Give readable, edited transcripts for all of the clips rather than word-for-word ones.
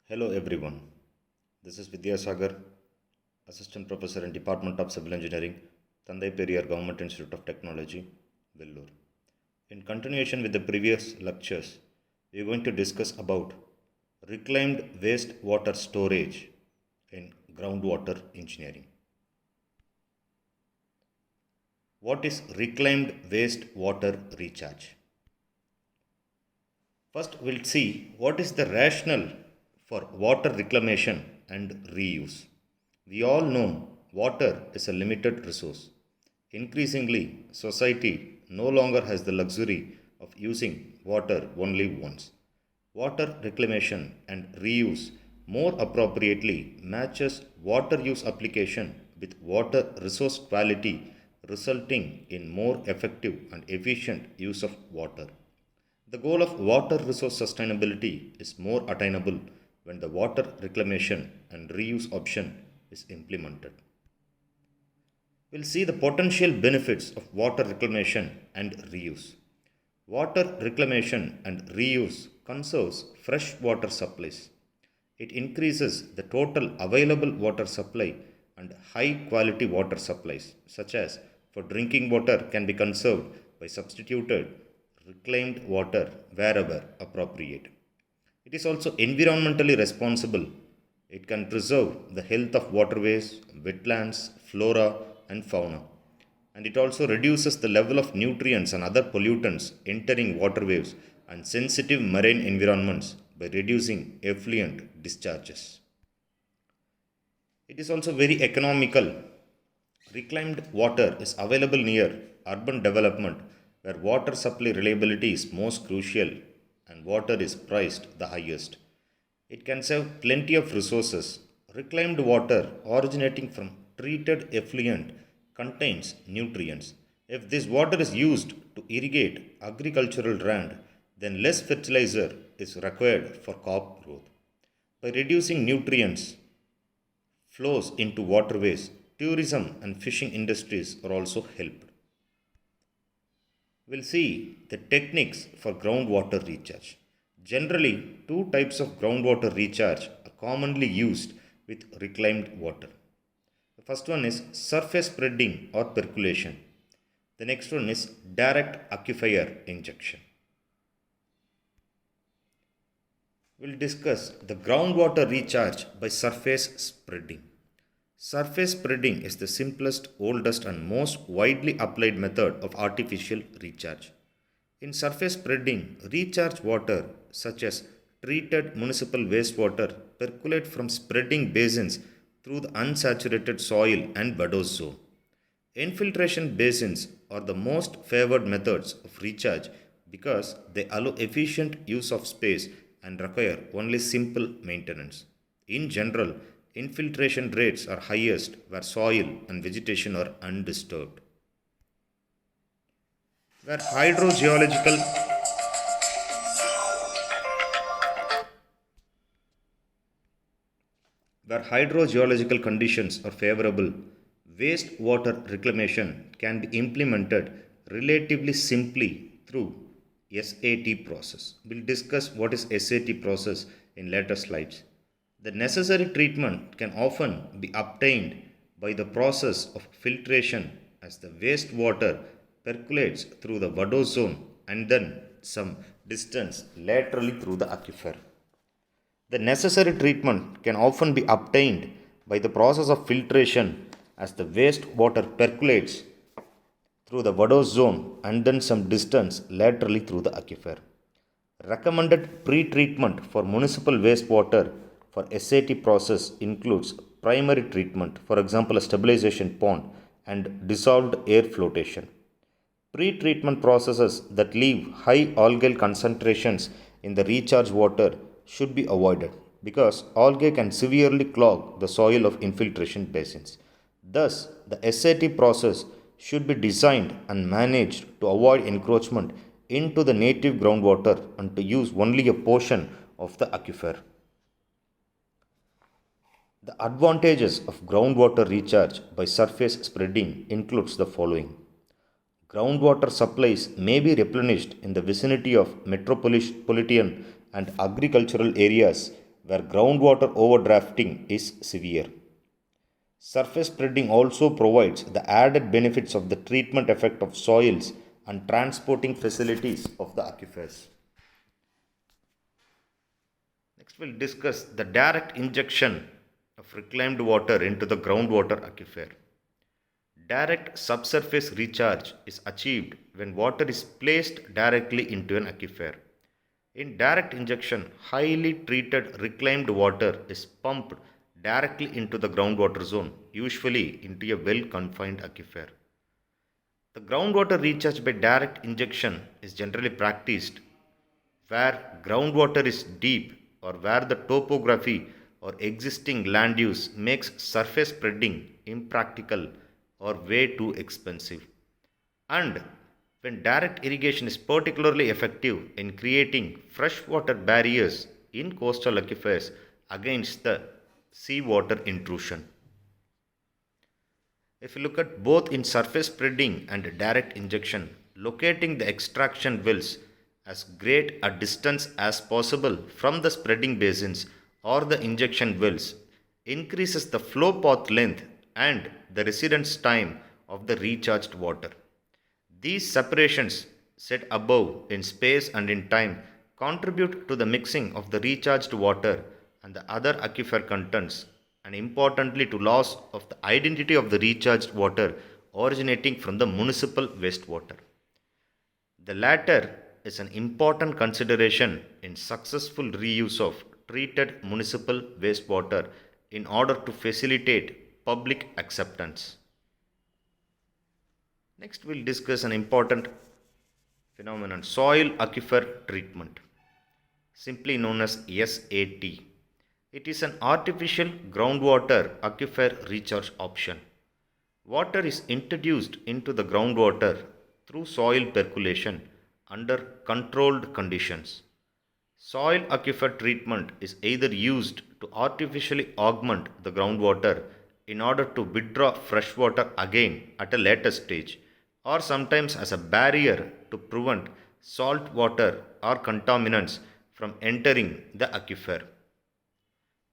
Hello everyone. This is Vidyasagar, Assistant Professor in Department of Civil Engineering, Thandai Periyar Government Institute of Technology, Vellore. In continuation with the previous lectures, we are going to discuss about reclaimed waste water storage in groundwater engineering. What is reclaimed waste water recharge? First, we'll see what is the rationale for water reclamation and reuse. We all know water is a limited resource. Increasingly, society no longer has the luxury of using water only once. Water reclamation and reuse more appropriately matches water use application with water resource quality, resulting in more effective and efficient use of water. The goal of water resource sustainability is more attainable when the water reclamation and reuse option is implemented. We'll see the potential benefits of water reclamation and reuse. Water reclamation and reuse conserves fresh water supplies. It increases the total available water supply, and high quality water supplies, such as for drinking water, can be conserved by substituted reclaimed water wherever appropriate. It is also environmentally responsible. It can preserve the health of waterways, wetlands, flora, and fauna. And it also reduces the level of nutrients and other pollutants entering waterways and sensitive marine environments by reducing effluent discharges. It is also very economical. Reclaimed water is available near urban development where water supply reliability is most crucial and water is priced the highest. It can save plenty of resources. Reclaimed water originating from treated effluent contains nutrients. If this water is used to irrigate agricultural land, then less fertilizer is required for crop growth. By reducing nutrients flows into waterways, tourism and fishing industries are also helped. We'll see the techniques for groundwater recharge. Generally, two types of groundwater recharge are commonly used with reclaimed water. The first one is surface spreading or percolation. The next one is direct aquifer injection. We'll discuss the groundwater recharge by surface spreading. Surface spreading is the simplest, oldest, and most widely applied method of artificial recharge. In surface spreading, recharge water, such as treated municipal wastewater, percolate from spreading basins through the unsaturated soil and Baddos zone. Infiltration basins are the most favored methods of recharge because they allow efficient use of space and require only simple maintenance. In general, infiltration rates are highest where soil and vegetation are undisturbed. Where hydrogeological where hydrogeological conditions are favorable, wastewater reclamation can be implemented relatively simply through SAT process. We'll discuss what is SAT process in later slides. The necessary treatment can often be obtained by the process of filtration as the wastewater percolates through the Baddos zone and then some distance laterally through the aquifer. The necessary treatment can often be obtained by the process of filtration as the wastewater percolates through the Baddos zone and then some distance laterally through the aquifer. Recommended pre-treatment for municipal wastewater for SAT process includes primary treatment, for example, a stabilization pond and dissolved air flotation. Pre-treatment processes that leave high algal concentrations in the recharge water should be avoided because algae can severely clog the soil of infiltration basins. Thus, the SAT process should be designed and managed to avoid encroachment into the native groundwater and to use only a portion of the aquifer. The advantages of groundwater recharge by surface spreading includes the following. Groundwater supplies may be replenished in the vicinity of metropolitan and agricultural areas where groundwater overdrafting is severe. Surface spreading also provides the added benefits of the treatment effect of soils and transporting facilities of the aquifers. Next, we'll discuss the direct injection of reclaimed water into the groundwater aquifer. Direct subsurface recharge is achieved when water is placed directly into an aquifer. In direct injection, highly treated reclaimed water is pumped directly into the groundwater zone, usually into a well confined aquifer. The groundwater recharge by direct injection is generally practiced where groundwater is deep or where the topography or existing land use makes surface spreading impractical or way too expensive. And when direct irrigation is particularly effective in creating freshwater barriers in coastal aquifers against the seawater intrusion. If you look at both in surface spreading and direct injection, locating the extraction wells as great a distance as possible from the spreading basins or the injection wells increases the flow path length and the residence time of the recharged water. These separations set above in space and in time contribute to the mixing of the recharged water and the other aquifer contents and importantly to loss of the identity of the recharged water originating from the municipal wastewater. The latter is an important consideration in successful reuse of treated municipal wastewater in order to facilitate public acceptance. Next, we'll discuss an important phenomenon, soil aquifer treatment, simply known as SAT. It is an artificial groundwater aquifer recharge option. Water is introduced into the groundwater through soil percolation under controlled conditions. Soil aquifer treatment is either used to artificially augment the groundwater in order to withdraw fresh water again at a later stage, or sometimes as a barrier to prevent salt water or contaminants from entering the aquifer.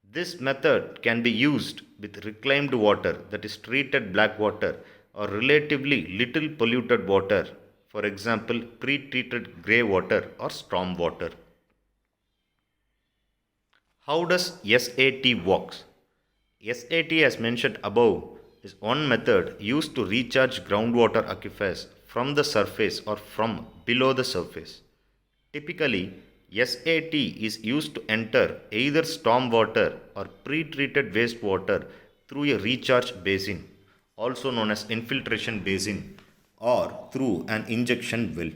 This method can be used with reclaimed water, that is treated black water, or relatively little polluted water, for example pre-treated grey water or storm water. How does SAT works? SAT, as mentioned above, is one method used to recharge groundwater aquifers from the surface or from below the surface. Typically, SAT is used to enter either storm water or pre-treated wastewater through a recharge basin, also known as infiltration basin, or through an injection well.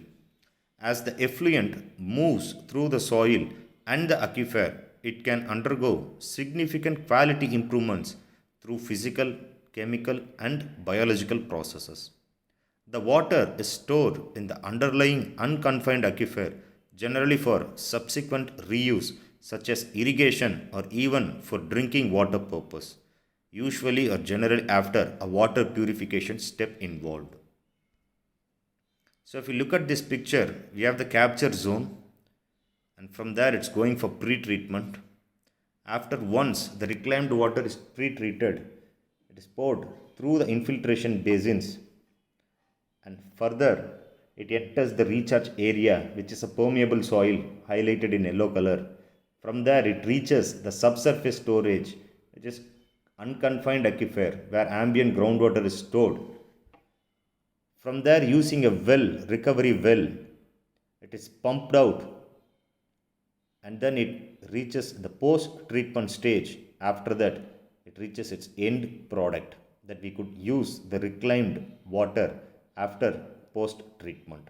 As the effluent moves through the soil and the aquifer, it can undergo significant quality improvements through physical, chemical, and biological processes. The water is stored in the underlying unconfined aquifer, generally for subsequent reuse, such as irrigation or even for drinking water purpose, usually or generally after a water purification step involved. So, if you look at this picture, we have the capture zone, and from there it's going for pre-treatment. After once the reclaimed water is pre-treated, it is poured through the infiltration basins and further it enters the recharge area, which is a permeable soil highlighted in yellow color. From there it reaches the subsurface storage, which is unconfined aquifer where ambient groundwater is stored. From there, using a recovery well, it is pumped out and then it reaches the post treatment stage. After that, it reaches its end product that we could use the reclaimed water after post treatment.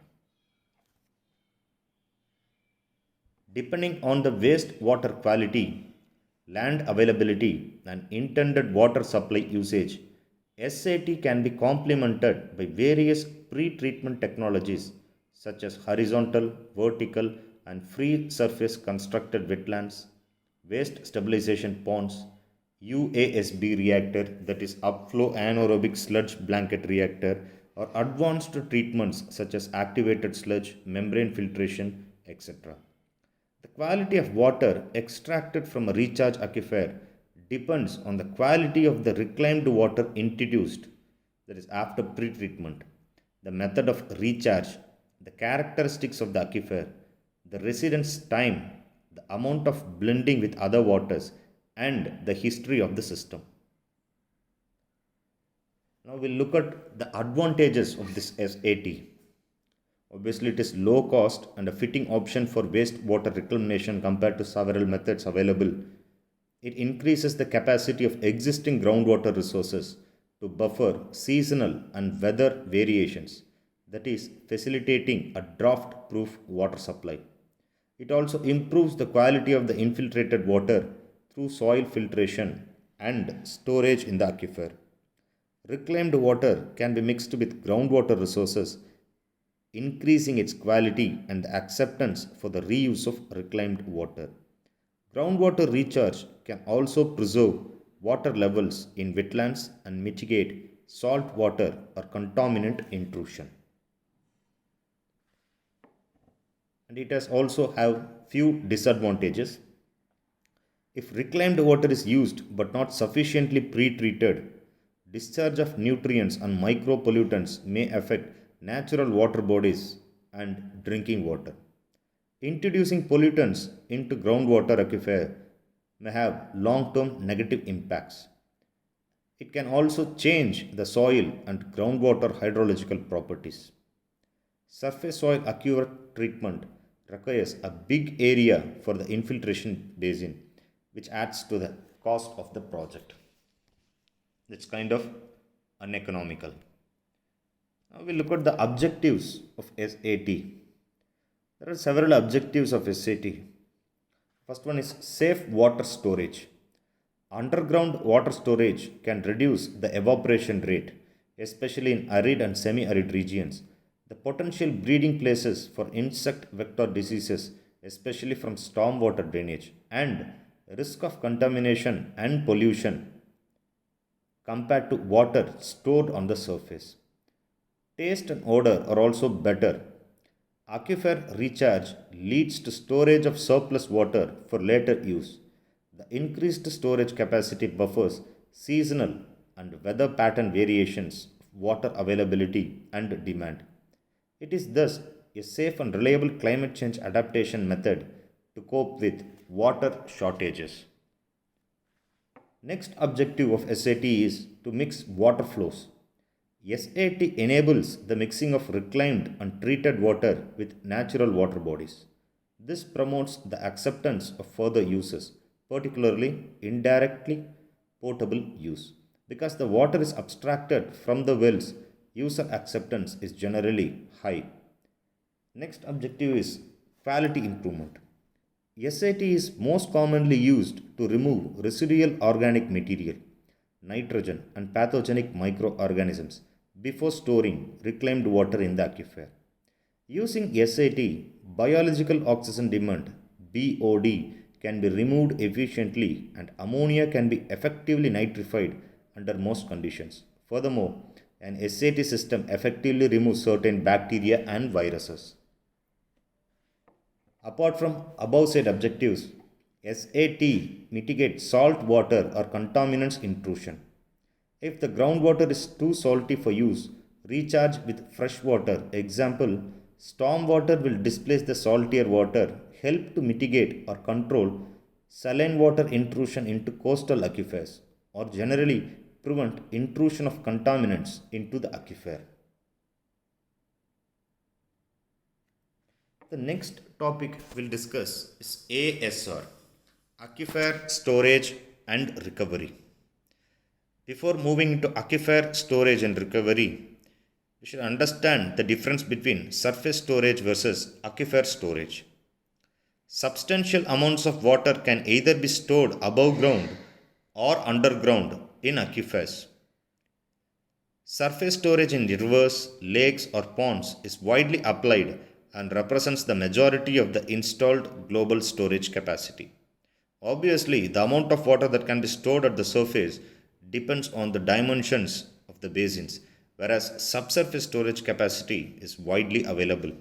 Depending on the wastewater quality, land availability, and intended water supply usage, SAT can be complemented by various pre-treatment technologies such as horizontal, vertical, and free surface constructed wetlands, waste stabilization ponds, UASB reactor, that is upflow anaerobic sludge blanket reactor, or advanced treatments such as activated sludge, membrane filtration, etc. The quality of water extracted from a recharge aquifer depends on the quality of the reclaimed water introduced, that is, after pretreatment, the method of recharge, the characteristics of the aquifer, the residence time, the amount of blending with other waters, and the history of the system. Now we'll look at the advantages of this SAT. Obviously, it is low cost and a fitting option for wastewater reclamation compared to several methods available. It increases the capacity of existing groundwater resources to buffer seasonal and weather variations, that is, facilitating a drought proof water supply. It also improves the quality of the infiltrated water through soil filtration and storage in the aquifer. Reclaimed water can be mixed with groundwater resources, increasing its quality and acceptance for the reuse of reclaimed water. Groundwater recharge can also preserve water levels in wetlands and mitigate salt water or contaminant intrusion. And it has also have few disadvantages. If reclaimed water is used but not sufficiently pre-treated, discharge of nutrients and micropollutants may affect natural water bodies and drinking water. Introducing pollutants into groundwater aquifer may have long-term negative impacts. It can also change the soil and groundwater hydrological properties. Surface soil aquifer treatment requires a big area for the infiltration basin, which adds to the cost of the project. It's kind of uneconomical. Now we look at the objectives of SAT. There are several objectives of SAT. First one is safe water storage. Underground water storage can reduce the evaporation rate, especially in arid and semi arid regions. The potential breeding places for insect vector diseases, especially from stormwater drainage, and risk of contamination and pollution compared to water stored on the surface. Taste and odor are also better. Aquifer recharge leads to storage of surplus water for later use. The increased storage capacity buffers seasonal and weather pattern variations of water availability and demand. It is thus a safe and reliable climate change adaptation method to cope with water shortages. Next objective of SAT is to mix water flows. SAT enables the mixing of reclaimed and treated water with natural water bodies. This promotes the acceptance of further uses, particularly indirectly potable use. Because the water is abstracted from the wells, user acceptance is generally high. Next objective is quality improvement. SAT is most commonly used to remove residual organic material, nitrogen, and pathogenic microorganisms before storing reclaimed water in the aquifer. Using SAT, biological oxygen demand BOD can be removed efficiently and ammonia can be effectively nitrified under most conditions. Furthermore, an SAT system effectively removes certain bacteria and viruses. Apart from above said objectives, SAT mitigates salt water or contaminants intrusion. If the groundwater is too salty for use, recharge with fresh water. Example, storm water will displace the saltier water, help to mitigate or control saline water intrusion into coastal aquifers, or generally prevent intrusion of contaminants into the aquifer. The next topic we'll discuss is ASR, Aquifer Storage and Recovery. Before moving into aquifer storage and recovery, we should understand the difference between surface storage versus aquifer storage. Substantial amounts of water can either be stored above ground or underground in aquifers. Surface storage in rivers, lakes, or ponds is widely applied and represents the majority of the installed global storage capacity. Obviously, the amount of water that can be stored at the surface depends on the dimensions of the basins, whereas subsurface storage capacity is widely available.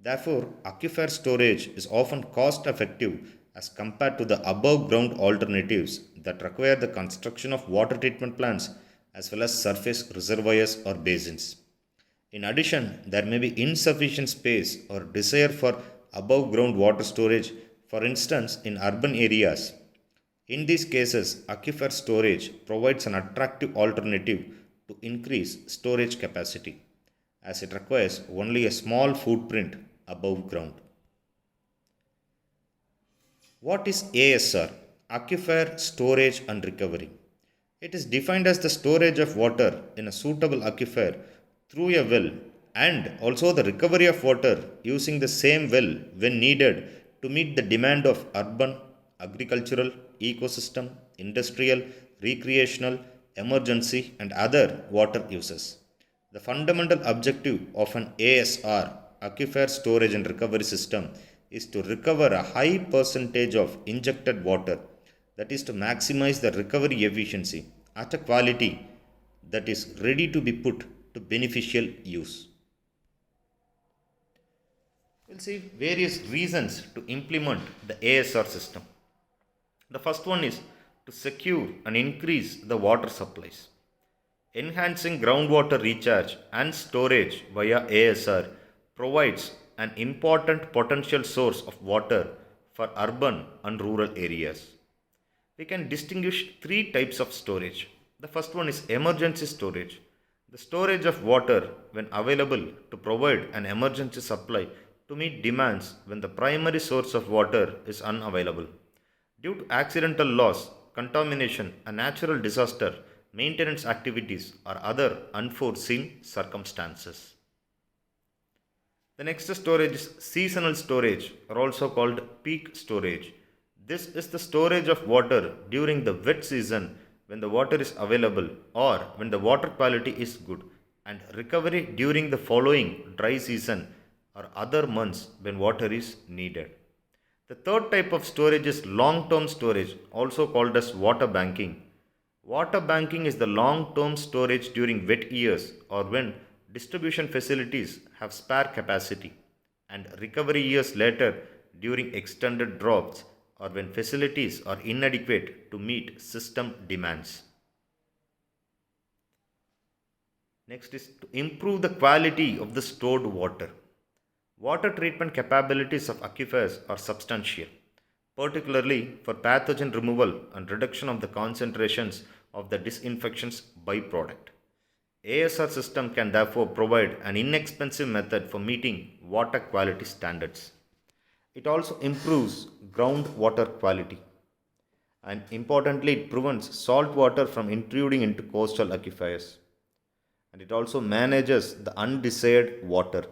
Therefore, aquifer storage is often cost effective as compared to the above ground alternatives that require the construction of water treatment plants as well as surface reservoirs or basins. In addition, there may be insufficient space or desire for above ground water storage, for instance, in urban areas. In these cases, aquifer storage provides an attractive alternative to increase storage capacity, as it requires only a small footprint above ground. What is ASR? Aquifer Storage and Recovery. It is defined as the storage of water in a suitable aquifer through a well and also the recovery of water using the same well when needed to meet the demand of urban, agricultural, ecosystem, industrial, recreational, emergency, and other water uses. The fundamental objective of an ASR, Aquifer Storage and Recovery System, is to recover a high percentage of injected water, that is to maximize the recovery efficiency at a quality that is ready to be put to beneficial use. We'll see various reasons to implement the ASR system. The first one is to secure and increase the water supplies. Enhancing groundwater recharge and storage via ASR provides an important potential source of water for urban and rural areas. We can distinguish three types of storage. The first one is emergency storage, the storage of water when available to provide an emergency supply to meet demands when the primary source of water is unavailable. Due to accidental loss, contamination, a natural disaster, maintenance activities, or other unforeseen circumstances. The next storage is seasonal storage, or also called peak storage. This is the storage of water during the wet season when the water is available or when the water quality is good, and recovery during the following dry season or other months when water is needed. The third type of storage is long term storage, also called as water banking. Water banking is the long term storage during wet years or when distribution facilities have spare capacity, and recovery years later during extended droughts or when facilities are inadequate to meet system demands. Next is to improve the quality of the stored water. Water treatment capabilities of aquifers are substantial, particularly for pathogen removal and reduction of the concentrations of the disinfections byproduct. ASR system can therefore provide an inexpensive method for meeting water quality standards. It also improves groundwater quality, and importantly it prevents salt water from intruding into coastal aquifers, and it also manages the undesired water.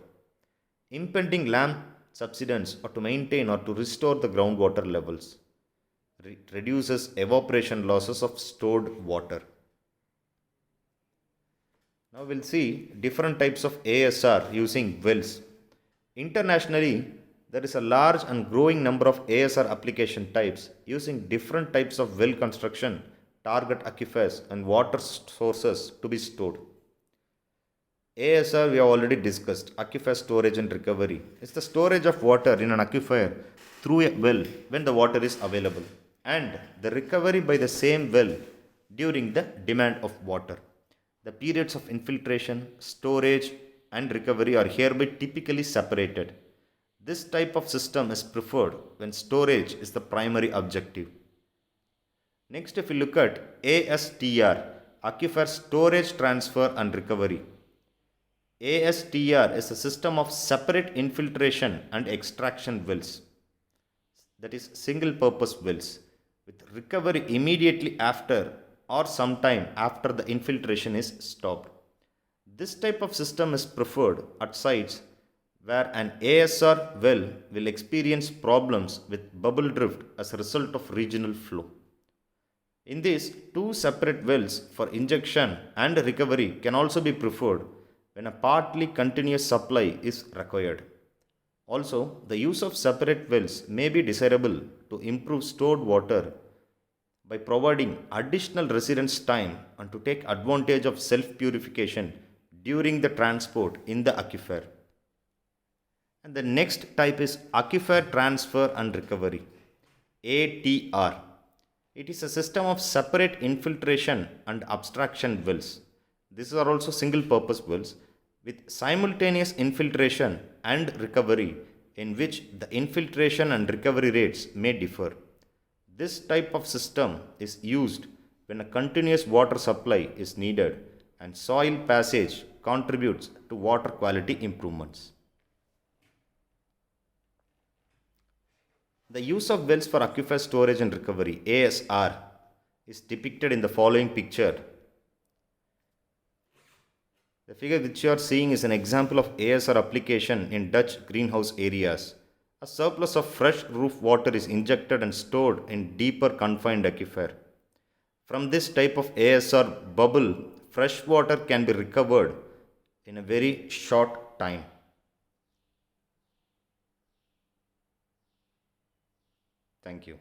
Impending land subsidence or to maintain or to restore the groundwater levels. It reduces evaporation losses of stored water. Now we'll see different types of ASR using wells. Internationally, there is a large and growing number of ASR application types using different types of well construction, target aquifers, and water sources to be stored. ASR we have already discussed, aquifer storage and recovery. It's the storage of water in an aquifer through a well when the water is available, and the recovery by the same well during the demand of water. The periods of infiltration, storage, and recovery are hereby typically separated. This type of system is preferred when storage is the primary objective. Next, if we look at ASTR, Aquifer Storage, Transfer and Recovery. ASTR is a system of separate infiltration and extraction wells, that is single purpose wells, with recovery immediately after or sometime after the infiltration is stopped. This type of system is preferred at sites where an ASR well will experience problems with bubble drift as a result of regional flow. In this, two separate wells for injection and recovery can also be preferred when a partly continuous supply is required. Also, the use of separate wells may be desirable to improve stored water by providing additional residence time and to take advantage of self purification during the transport in the aquifer. And the next type is aquifer transfer and recovery, ATR. It is a system of separate infiltration and abstraction wells. These are also single purpose wells with simultaneous infiltration and recovery, in which the infiltration and recovery rates may differ. This type of system is used when a continuous water supply is needed and soil passage contributes to water quality improvements. The use of wells for aquifer storage and recovery, ASR, is depicted in the following picture. The figure which you are seeing is an example of ASR application in Dutch greenhouse areas. A surplus of fresh roof water is injected and stored in deeper confined aquifer. From this type of ASR bubble, fresh water can be recovered in a very short time. Thank you.